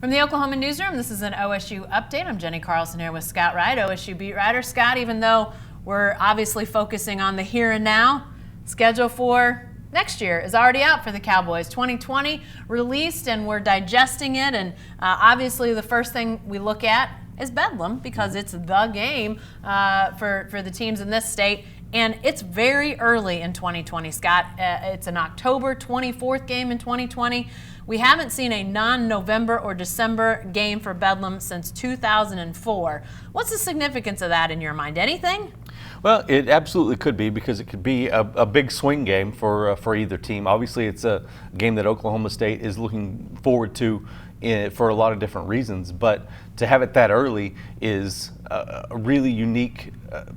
From the Oklahoman newsroom, this is an OSU update. I'm Jenny Carlson here with Scott Wright, OSU beat writer. Scott, even though we're obviously focusing on the here and now, schedule for next year is already out for the Cowboys. 2020 released, and we're digesting it. And obviously, the first thing we look at is Bedlam because it's the game for the teams in this state. And it's very early in 2020, Scott. It's an October 24th game in 2020. We haven't seen a non-November or December game for Bedlam since 2004. What's the significance of that in your mind? Anything? Well, it absolutely could be, because it could be a big swing game for either team. Obviously, it's a game that Oklahoma State is looking forward to for a lot of different reasons, but to have it that early is a really unique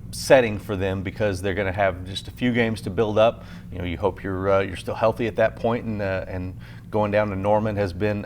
setting for them, because they're going to have just a few games to build up. You know, you hope you're still healthy at that point, and going down to Norman has been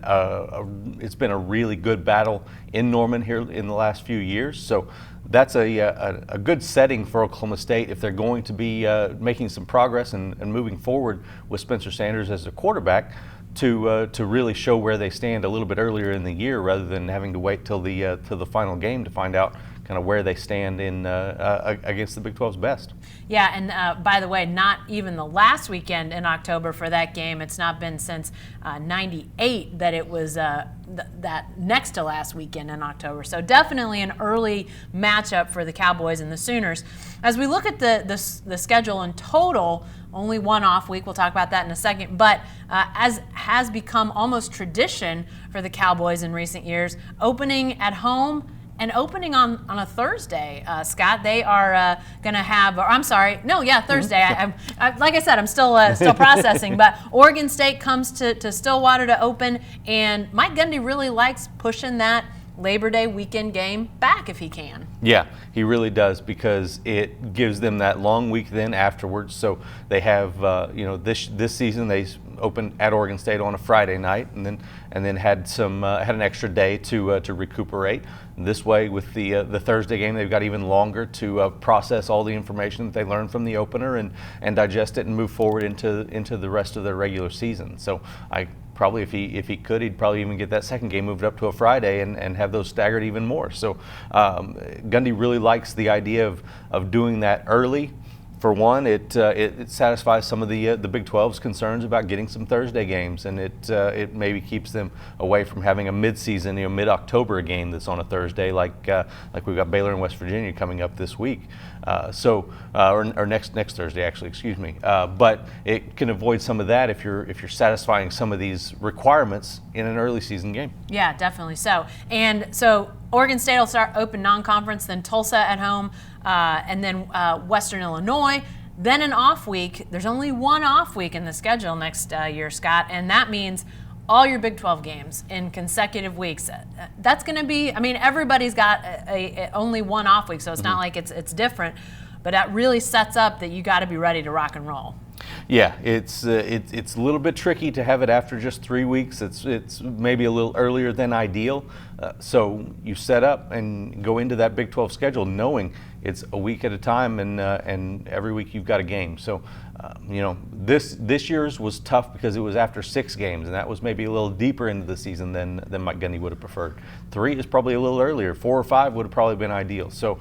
it's been a really good battle in Norman here in the last few years. So that's a good setting for Oklahoma State if they're going to be making some progress and moving forward with Spencer Sanders as a quarterback, to really show where they stand a little bit earlier in the year, rather than having to wait till the final game to find out kind of where they stand in against the Big 12's best. Yeah, and by the way, not even the last weekend in October for that game. It's not been since '98 that it was that next to last weekend in October. So definitely an early matchup for the Cowboys and the Sooners. As we look at the schedule in total, only one off week. We'll talk about that in a second. But as has become almost tradition for the Cowboys in recent years, opening at home and opening on a Thursday, Scott. They are going to have, or I'm sorry, no, yeah, Thursday. I, like I said, I'm still processing. But Oregon State comes to Stillwater to open, and Mike Gundy really likes pushing that Labor Day weekend game back if he can. Yeah, he really does, because it gives them that long week then afterwards. So they have, this season they opened at Oregon State on a Friday night, and then had an extra day to recuperate. This way, with the Thursday game, they've got even longer to process all the information that they learned from the opener and digest it and move forward into the rest of their regular season. So probably if he could, he'd probably even get that second game moved up to a Friday and have those staggered even more. So Gundy really likes the idea of doing that early. For one, it satisfies some of the Big 12's concerns about getting some Thursday games, and it maybe keeps them away from having a mid-season, mid-October game that's on a Thursday, like we've got Baylor and West Virginia coming up this week, or next Thursday actually, excuse me. But it can avoid some of that if you're satisfying some of these requirements in an early season game. Yeah, definitely so. And so Oregon State will start open non-conference, then Tulsa at home, and then Western Illinois. Then an off week. There's only one off week in the schedule next year, Scott, and that means all your Big 12 games in consecutive weeks. That's going to be, everybody's got only one off week, so it's not like it's different, but that really sets up that you got to be ready to rock and roll. Yeah, it's a little bit tricky to have it after just 3 weeks. It's maybe a little earlier than ideal. So you set up and go into that Big 12 schedule knowing it's a week at a time, and every week you've got a game. So this year's was tough because it was after 6 games, and that was maybe a little deeper into the season than Mike Gundy would have preferred. 3 is probably a little earlier. 4 or 5 would have probably been ideal. So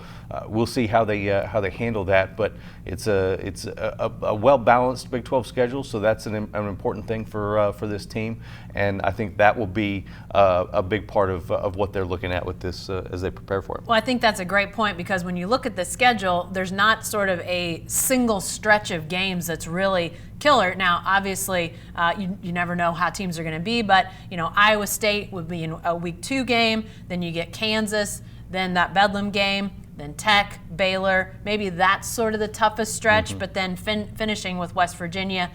we'll see how they handle that. But it's a well balanced Big 12 schedule, so that's an important thing for this team, and I think that will be a big part of what they're looking at with this as they prepare for it. Well, I think that's a great point, because when you look at the schedule, there's not sort of a single stretch of games that's really killer. Now, obviously, you never know how teams are going to be, but Iowa State would be in a week 2 game. Then you get Kansas, then that Bedlam game, then Tech, Baylor. Maybe that's sort of the toughest stretch, but then finishing with West Virginia,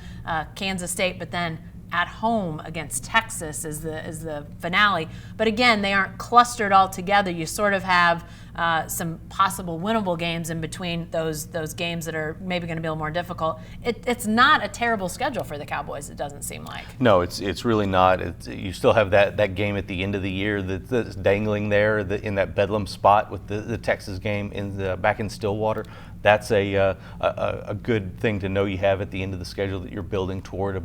Kansas State, but then at home against Texas is the finale. But again, they aren't clustered all together. You sort of have some possible winnable games in between those games that are maybe going to be a little more difficult. It's not a terrible schedule for the Cowboys, it doesn't seem like. No, it's really not. You still have that game at the end of the year that's dangling there in that Bedlam spot with the Texas game back in Stillwater. That's a good thing to know you have at the end of the schedule that you're building toward. A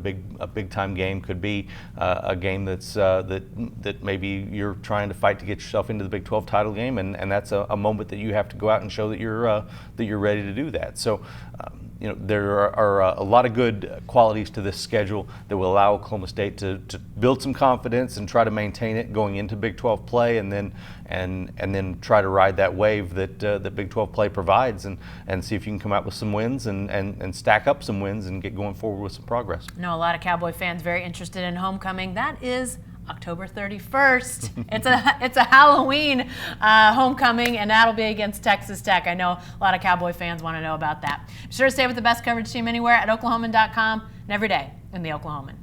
big time game could be a game that maybe you're trying to fight to get yourself into the Big 12 title game, and that's a moment that you have to go out and show that you're ready to do that. So. There are a lot of good qualities to this schedule that will allow Oklahoma State to build some confidence and try to maintain it going into Big 12 play, and then try to ride that wave that Big 12 play provides, and see if you can come out with some wins and stack up some wins and get going forward with some progress. I know a lot of Cowboy fans very interested in homecoming. That is October 31st. It's a Halloween homecoming, and that'll be against Texas Tech. I know a lot of Cowboy fans want to know about that. Be sure to stay with the best coverage team anywhere at Oklahoman.com and every day in the Oklahoman.